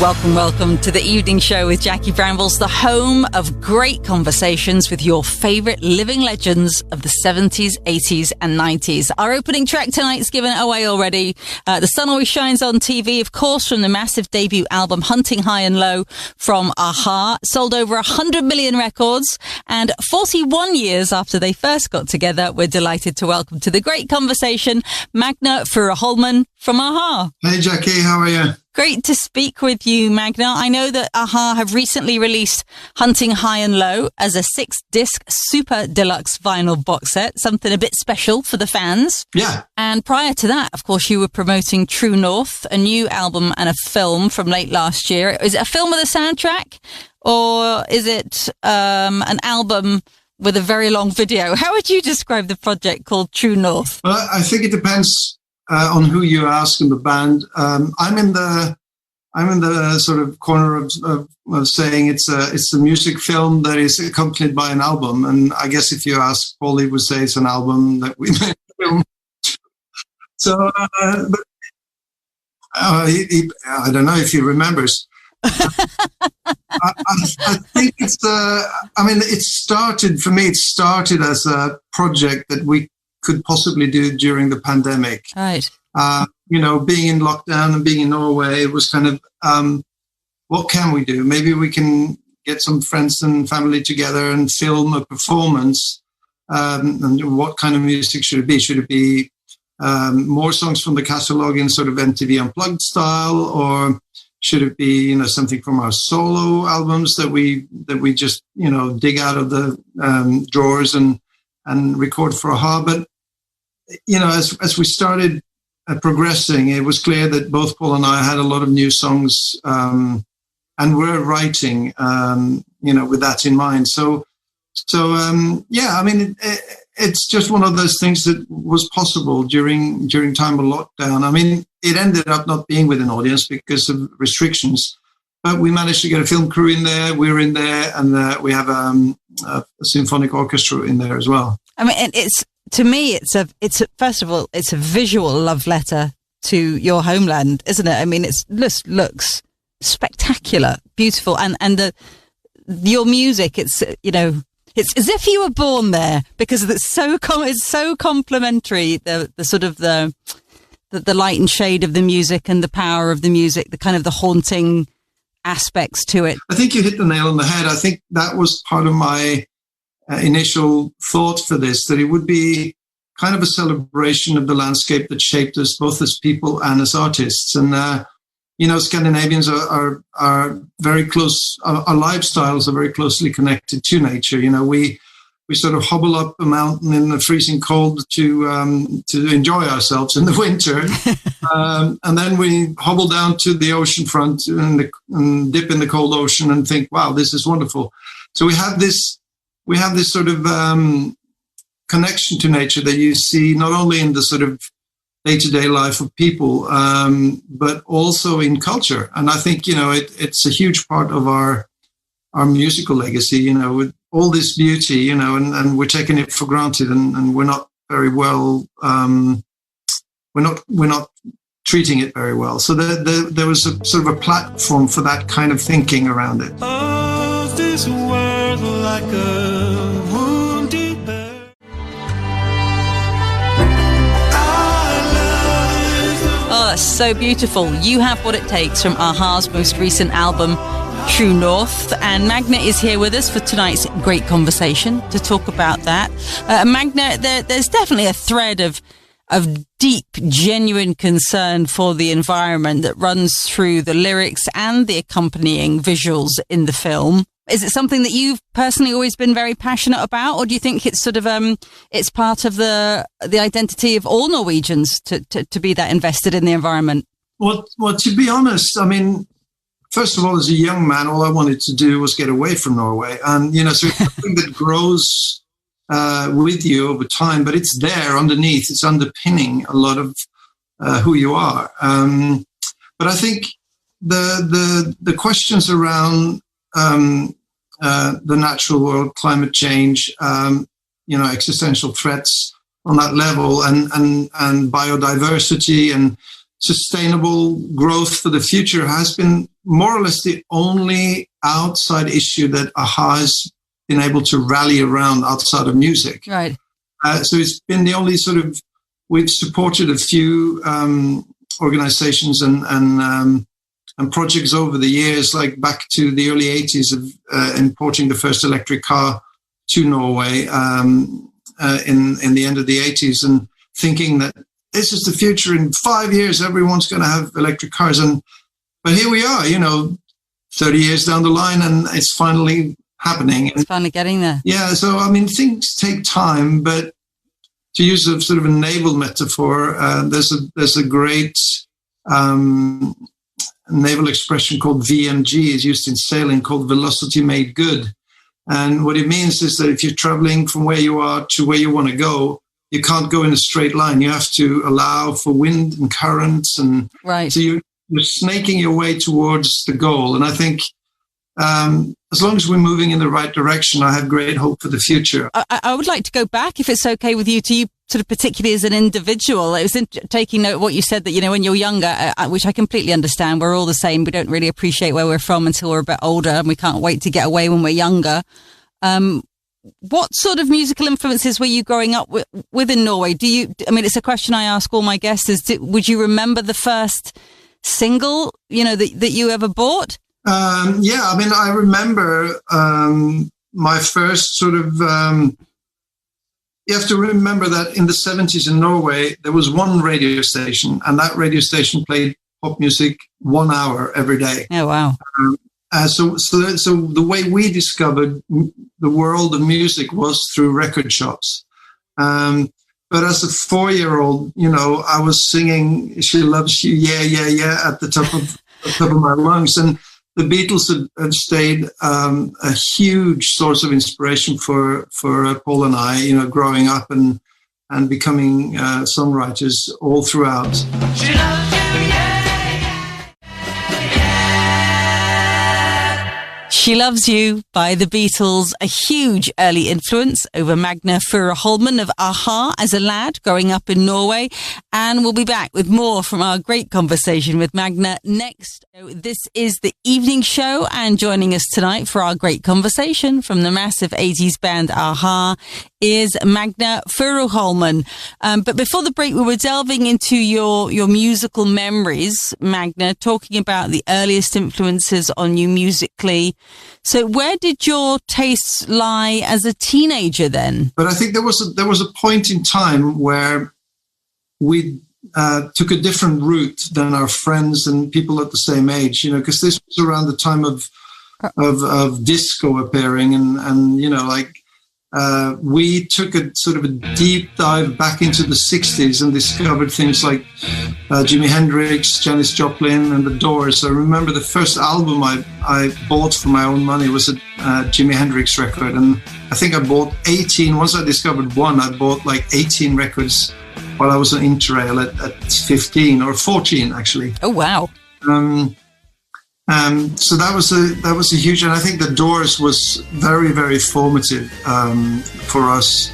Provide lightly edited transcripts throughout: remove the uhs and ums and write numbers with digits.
Welcome, welcome to the evening show with Jackie Brambles, the home of great conversations with your favourite living legends of the 70s, 80s and 90s. Our opening track tonight's given away already. The Sun Always Shines on TV, of course, from the massive debut album Hunting High and Low from a-ha. Sold over 100 million records, and 41 years after they first got together, we're delighted to welcome to the great conversation Magne Furuholmen from a-ha. Hey Jackie, how are you? Great to speak with you, Magne. I know that a-ha have recently released Hunting High and Low as a 6-disc super deluxe vinyl box set, something a bit special for the fans. Yeah. And prior to that, of course, you were promoting True North, a new album and a film from late last year. Is it a film with a soundtrack, or is it an album with a very long video? How would you describe the project called True North? Well, I think it depends on who you ask in the band. I'm in the sort of corner of saying it's a music film that is accompanied by an album. And I guess if you ask Paul, he would say it's an album that we made a film. So, but I don't know if he remembers. I think it's it started as a project that we could possibly do during the pandemic. Right. Being in lockdown and being in Norway, it was kind of, what can we do? Maybe we can get some friends and family together and film a performance. And what kind of music should it be? Should it be more songs from the catalog in sort of MTV Unplugged style, or should it be, something from our solo albums that we just, dig out of the drawers and record for a-ha? But as we started progressing, it was clear that both Paul and I had a lot of new songs, and we're writing, with that in mind. It's just one of those things that was possible during time of lockdown. I mean, it ended up not being with an audience because of restrictions, but we managed to get a film crew in there. We were in there, and we have a symphonic orchestra in there as well. I mean, to me, first of all, it's a visual love letter to your homeland, isn't it? I mean, it just looks spectacular, beautiful, and your music, it's as if you were born there, because it's so complementary. The sort of the light and shade of the music and the power of the music, the kind of the haunting aspects to it. I think you hit the nail on the head. I think that was part of my initial thought for this, that it would be kind of a celebration of the landscape that shaped us both as people and as artists. And Scandinavians are very close. Our lifestyles are very closely connected to nature. We sort of hobble up a mountain in the freezing cold to enjoy ourselves in the winter, and then we hobble down to the ocean front and dip in the cold ocean and think, wow, this is wonderful. So we have this sort of connection to nature that you see not only in the sort of day-to-day life of people, but also in culture. And I think, it's a huge part of our musical legacy, with all this beauty, and we're taking it for granted, and we're not very well, we're not treating it very well. So there was a sort of a platform for that kind of thinking around it. Oh, this world like a wounded bird. Oh, that's so beautiful. You Have What It Takes from a-ha's most recent album, True North. And Magne is here with us for tonight's great conversation to talk about that. Magne, there's definitely a thread of deep, genuine concern for the environment that runs through the lyrics and the accompanying visuals in the film. Is it something that you've personally always been very passionate about, or do you think it's sort of it's part of the identity of all Norwegians to be that invested in the environment? Well, to be honest, I mean, first of all, as a young man, all I wanted to do was get away from Norway, and so it's something that grows with you over time, but it's there underneath. It's underpinning a lot of who you are. But I think the questions around the natural world, climate change, existential threats on that level, and biodiversity, and sustainable growth for the future has been more or less the only outside issue that AHA has been able to rally around outside of music. Right. So it's been the only sort of, we've supported a few organizations and projects over the years, like back to the early 80s of importing the first electric car to Norway in the end of the 80s, and thinking that this is the future. In 5 years, everyone's going to have electric cars. But here we are, 30 years down the line, and it's finally happening. It's finally getting there. Yeah. So, I mean, things take time, but to use a sort of a naval metaphor, there's a great naval expression called VMG, is used in sailing, called velocity made good. And what it means is that if you're traveling from where you are to where you want to go, you can't go in a straight line. You have to allow for wind and currents, and right. So you're snaking your way towards the goal. And I think as long as we're moving in the right direction, I have great hope for the future. I would like to go back, if it's okay with you, to you sort of particularly as an individual. It was taking note of what you said, that, when you're younger, which I completely understand, we're all the same. We don't really appreciate where we're from until we're a bit older, and we can't wait to get away when we're younger. What sort of musical influences were you growing up with in Norway? It's a question I ask all my guests, would you remember the first single, that you ever bought? I remember my first sort of, you have to remember that in the 70s in Norway, there was one radio station, and that radio station played pop music 1 hour every day. Oh, wow. So the way we discovered the world of music was through record shops. But as a 4-year-old, I was singing "She Loves You," yeah, yeah, yeah, at the top of my lungs. And the Beatles have stayed a huge source of inspiration for Paul and I, growing up and becoming songwriters all throughout. She loves you, yeah. She Loves You by the Beatles, a huge early influence over Magne Furuholmen of AHA as a lad growing up in Norway. And we'll be back with more from our great conversation with Magne next. This is the evening show, and joining us tonight for our great conversation from the massive 80s band AHA is Magne Furuholmen. But before the break, we were delving into your musical memories, Magne, talking about the earliest influences on you musically. So where did your tastes lie as a teenager then? But I think there was a point in time where we took a different route than our friends and people at the same age, because this was around the time of disco appearing, and we took a sort of a deep dive back into the 60s and discovered things like Jimi Hendrix, Janis Joplin, and The Doors. I remember the first album I bought for my own money was a Jimi Hendrix record, and I think I bought 18. Once I discovered one, I bought like 18 records while I was on Interrail at 15 or 14, actually. Oh, wow. So that was a huge, and I think The Doors was very, very formative for us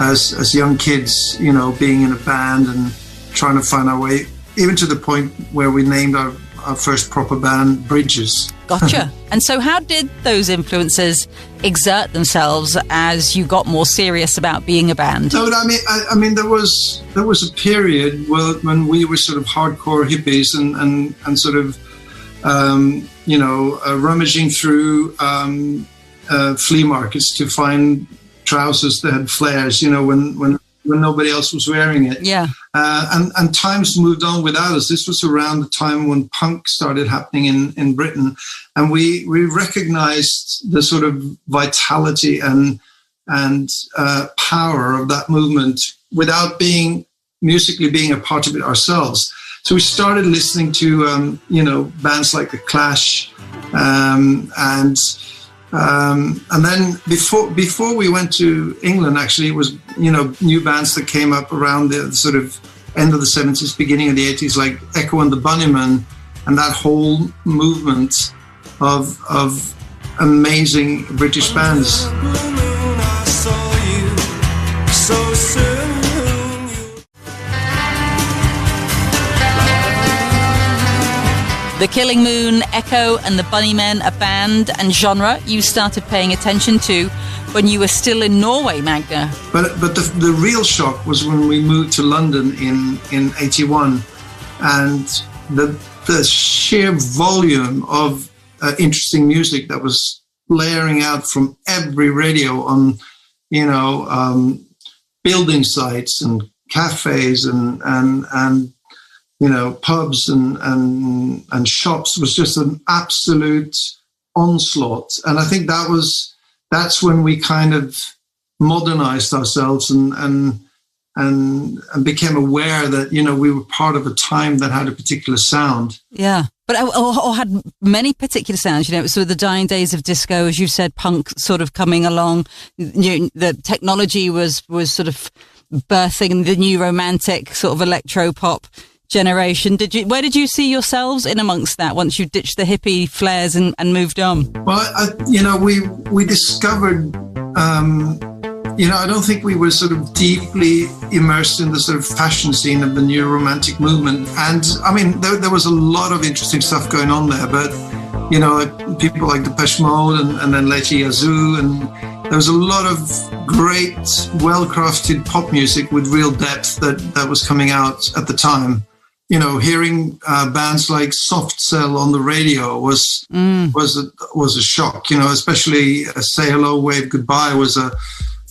as young kids, being in a band and trying to find our way, even to the point where we named our first proper band Bridges. Gotcha. And so how did those influences exert themselves as you got more serious about being a band? No, I mean, there was a period when we were sort of hardcore hippies and sort of rummaging through flea markets to find trousers that had flares, when nobody else was wearing it. Yeah. And times moved on without us. This was around the time when punk started happening in Britain, and we recognized the sort of vitality and power of that movement without musically being a part of it ourselves. So we started listening to, bands like The Clash, and then before we went to England, actually, it was, new bands that came up around the sort of end of the 70s, beginning of the 80s, like Echo and the Bunnymen, and that whole movement of amazing British bands. The Killing Moon, Echo and the Bunnymen, a band and genre you started paying attention to when you were still in Norway, Magne. But the real shock was when we moved to London in 81, and the sheer volume of interesting music that was layering out from every radio on, building sites and cafes and pubs and shops was just an absolute onslaught. And I think that's when we kind of modernized ourselves and became aware that, we were part of a time that had a particular sound. Yeah. But or had many particular sounds, it was sort of the dying days of disco, as you said, punk sort of coming along. The technology was sort of birthing the new romantic sort of electro pop generation. Where did you see yourselves in amongst that once you ditched the hippie flares and moved on? Well, we discovered, I don't think we were sort of deeply immersed in the sort of fashion scene of the new romantic movement. And I mean, there was a lot of interesting stuff going on there, but, people like Depeche Mode and then later Yazoo, and there was a lot of great, well-crafted pop music with real depth that was coming out at the time. Hearing bands like Soft Cell on the radio was a shock. Especially Say Hello, Wave Goodbye was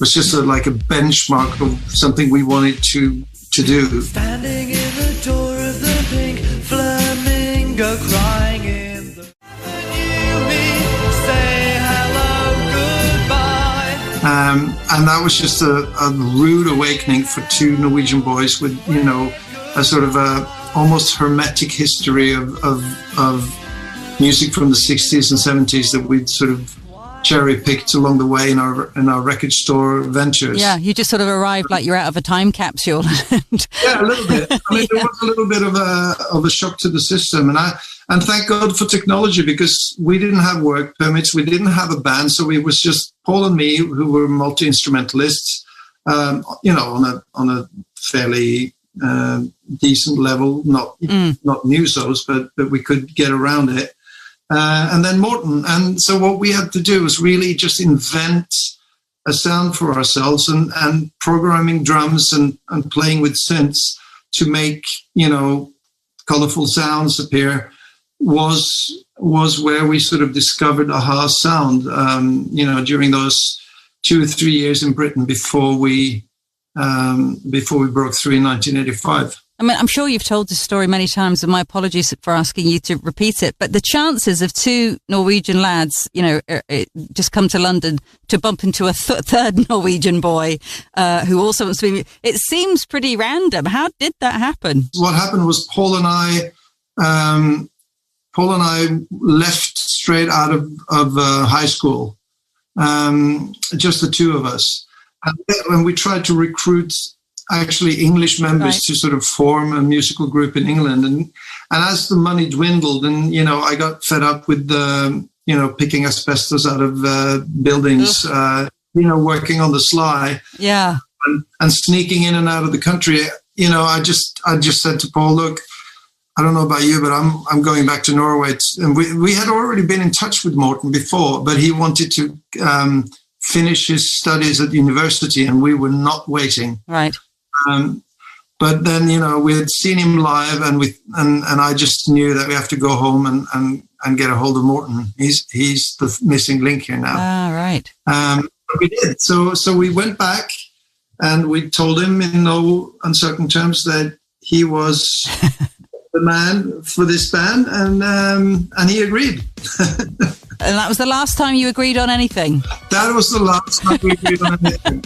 just like a benchmark of something we wanted to do. Standing in the door of the pink flamingo, crying in the say hello, goodbye. And that was just a rude awakening for two Norwegian boys with a sort of almost hermetic history of music from the 60s and 70s that we'd sort of cherry-picked along the way in our record store ventures. Yeah, you just sort of arrived like you're out of a time capsule. Yeah, a little bit. I mean, there was a little bit of a shock to the system, and thank God for technology, because we didn't have work permits, we didn't have a band, so it was just Paul and me who were multi-instrumentalists, on a fairly decent level, not musos, but we could get around it. And then Morten. And so what we had to do was really just invent a sound for ourselves and programming drums and playing with synths to make, colorful sounds appear was where we sort of discovered Aha's sound, during those 2 or 3 years in Britain before we broke through in 1985. I mean, I'm sure you've told this story many times, and my apologies for asking you to repeat it, but the chances of two Norwegian lads, just come to London to bump into a third Norwegian boy who also wants to be, it seems pretty random. How did that happen? What happened was Paul and I left straight out of high school, just the two of us. And when we tried to recruit actually English members to sort of form a musical group in England. And as the money dwindled and, I got fed up with, picking asbestos out of buildings, working on the sly. Yeah. And sneaking in and out of the country, I just said to Paul, look, I don't know about you, but I'm going back to Norway. And we had already been in touch with Morten before, but he wanted to finish his studies at university, and we were not waiting. Right. But then, we had seen him live, and I just knew that we have to go home and get a hold of Morten. He's the missing link here now. Ah, right. But we did. So we went back, and we told him in no uncertain terms that he was the man for this band, and he agreed. And that was the last time you agreed on anything? That was the last time we agreed on anything.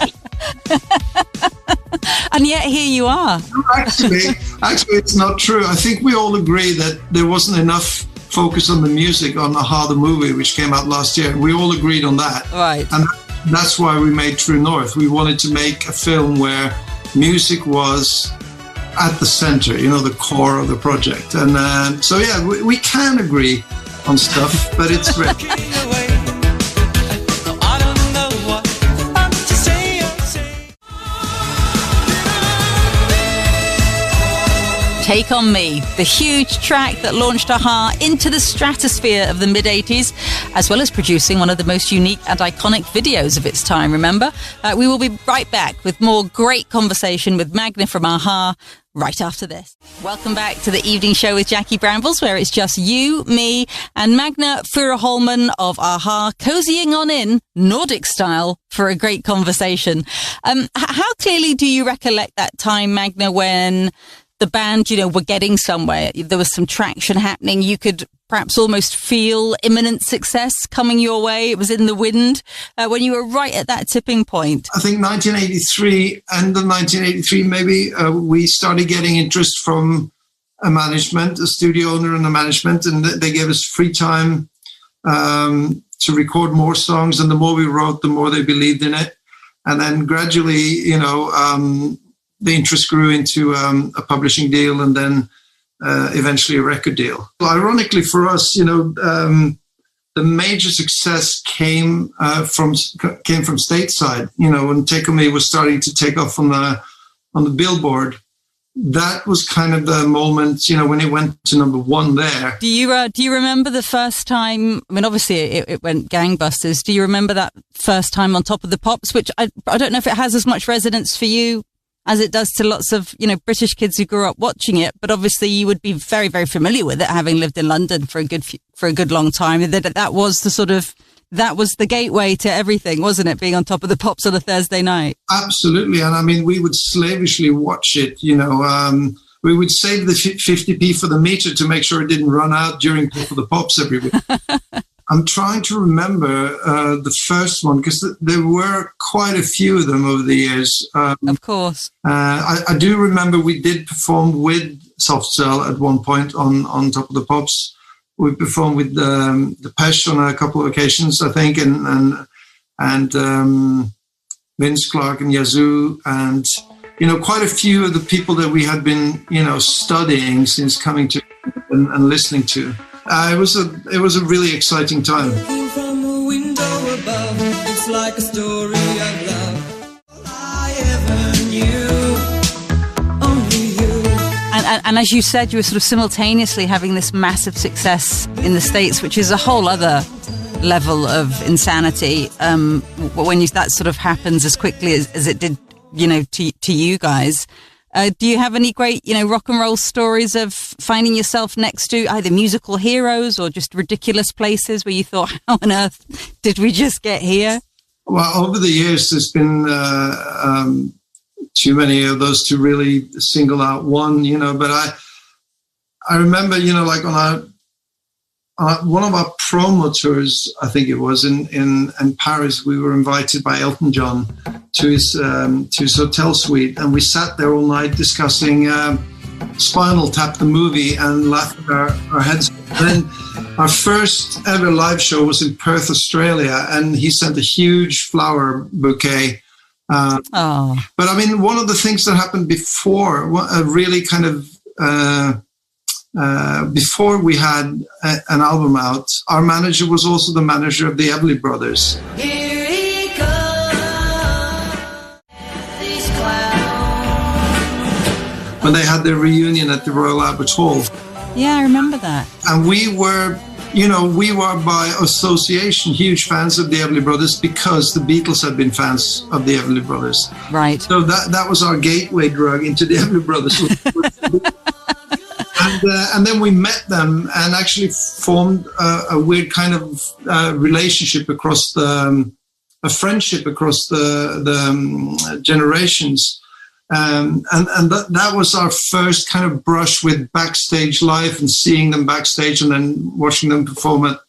And yet here you are. Actually, it's not true. I think we all agree that there wasn't enough focus on the music on Aha the movie, which came out last year. We all agreed on that. Right. And that's why we made True North. We wanted to make a film where music was at the center, the core of the project. And so, yeah, we can agree on stuff, but it's great. Take On Me, the huge track that launched a-ha into the stratosphere of the mid-80s, as well as producing one of the most unique and iconic videos of its time, remember? We will be right back with more great conversation with Magne from a-ha right after this. Welcome back to the evening show with Jackie Brambles, where it's just you, me, and Magne Furuholmen of a-ha cozying on in, Nordic style, for a great conversation. How clearly do you recollect that time, Magne, when the band, were getting somewhere? There was some traction happening. You could perhaps almost feel imminent success coming your way. It was in the wind when you were right at that tipping point. I think 1983, end of 1983, maybe, we started getting interest from a management, a studio owner and a management, and they gave us free time to record more songs. And the more we wrote, the more they believed in it. And then gradually, the interest grew into a publishing deal and then eventually a record deal. Ironically for us, the major success came from stateside. When Take On Me was starting to take off on the Billboard, that was kind of the moment, when it went to number one there. Do you remember the first time? I mean, obviously it went gangbusters. Do you remember that first time on Top of the Pops? Which I don't know if it has as much resonance for you as it does to lots of, British kids who grew up watching it. But obviously you would be very, very familiar with it, having lived in London for a good long time. That was the gateway to everything, wasn't it? Being on Top of the Pops on a Thursday night. Absolutely. And I mean, we would slavishly watch it, we would save the 50p for the meter to make sure it didn't run out during Top of the Pops every week. I'm trying to remember the first one because there were quite a few of them over the years. Of course. I do remember we did perform with Soft Cell at one point on Top of the Pops. We performed with the Pesh on a couple of occasions, I think, and Vince Clarke and Yazoo, and quite a few of the people that we had been studying since coming to and listening to. It was a really exciting time. Looking from a window above, it's like a story of love. All I ever knew, only you. And as you said, you were sort of simultaneously having this massive success in the States, which is a whole other level of insanity. When that sort of happens as quickly as it did, to you guys. Do you have any great, rock and roll stories of finding yourself next to either musical heroes or just ridiculous places where you thought, how on earth did we just get here? Well, over the years, there's been too many of those to really single out one, but I remember, like on one of our promo tours, I think it was in Paris, we were invited by Elton John to his hotel suite, and we sat there all night discussing Spinal Tap, the movie, and laughing our heads. Then our first ever live show was in Perth, Australia, and he sent a huge flower bouquet. But I mean, one of the things that happened before, really kind of before we had an album out, our manager was also the manager of the Everley brothers. Here he comes, these clouds. When they had their reunion at the Royal Albert Hall. Yeah, I remember that. And we were by association huge fans of the Everley brothers because the Beatles had been fans of the Everley brothers. Right. So that was our gateway drug into the Everley brothers. And then we met them and actually formed a weird kind of relationship across a friendship across the generations. And that was our first kind of brush with backstage life and seeing them backstage and then watching them perform at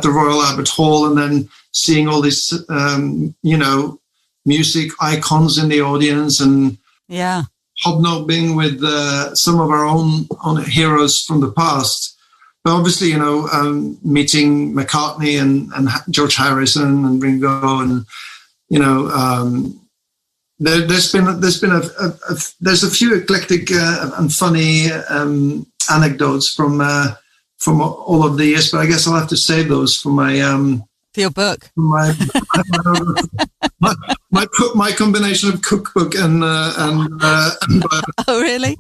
the Royal Albert Hall and then seeing all these, music icons in the audience and hobnobbing with some of our own heroes from the past. But obviously, meeting McCartney and George Harrison and Ringo and, there's a few eclectic and funny anecdotes from all of the years, but I guess I'll have to save those for my for your book. My combination of cookbook and oh really?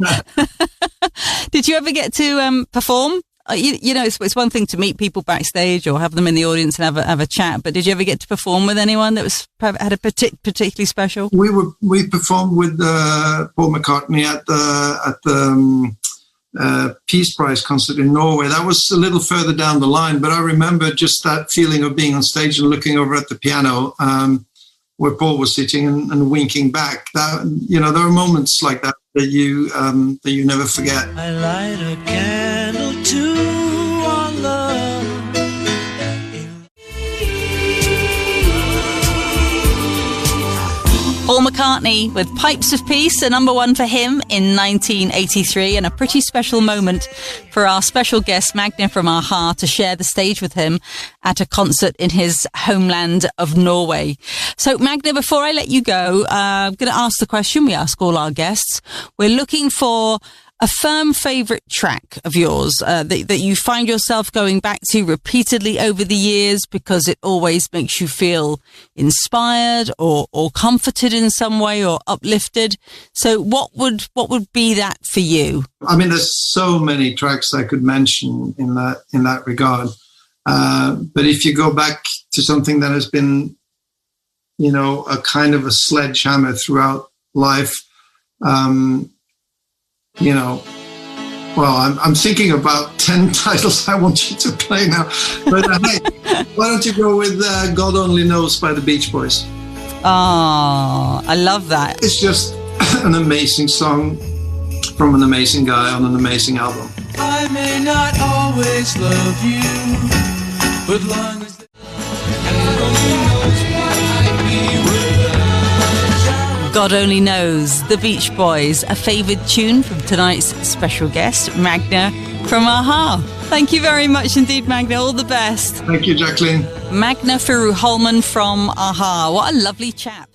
Did you ever get to perform? You know, it's one thing to meet people backstage or have them in the audience and have a chat, but did you ever get to perform with anyone that had a particularly special? We performed with Paul McCartney at the Peace Prize concert in Norway. That was a little further down the line, but I remember just that feeling of being on stage and looking over at the piano where Paul was sitting and winking back. That, you know, there are moments like that that you never forget. I light a candle to our love. Paul McCartney with Pipes of Peace, a number one for him in 1983, and a pretty special moment for our special guest Magne from a-ha to share the stage with him at a concert in his homeland of Norway. So Magne, before I let you go, I'm going to ask the question we ask all our guests. We're looking for a firm favourite track of yours that you find yourself going back to repeatedly over the years because it always makes you feel inspired or comforted in some way or uplifted. So what would be that for you? I mean, there's so many tracks I could mention in that regard. But if you go back to something that has been, you know, a kind of a sledgehammer throughout life, you know, well, I'm thinking about 10 titles I want you to play now. But hey, why don't you go with God Only Knows by the Beach Boys? Oh, I love that. It's just an amazing song from an amazing guy on an amazing album. I may not always love you, but long as God only knows what I'd be without. God Only Knows, the Beach Boys, a favoured tune from tonight's special guest, Magne from a-ha. Thank you very much indeed, Magne. All the best. Thank you, Jacqueline. Magne Furuholmen from a-ha. What a lovely chap.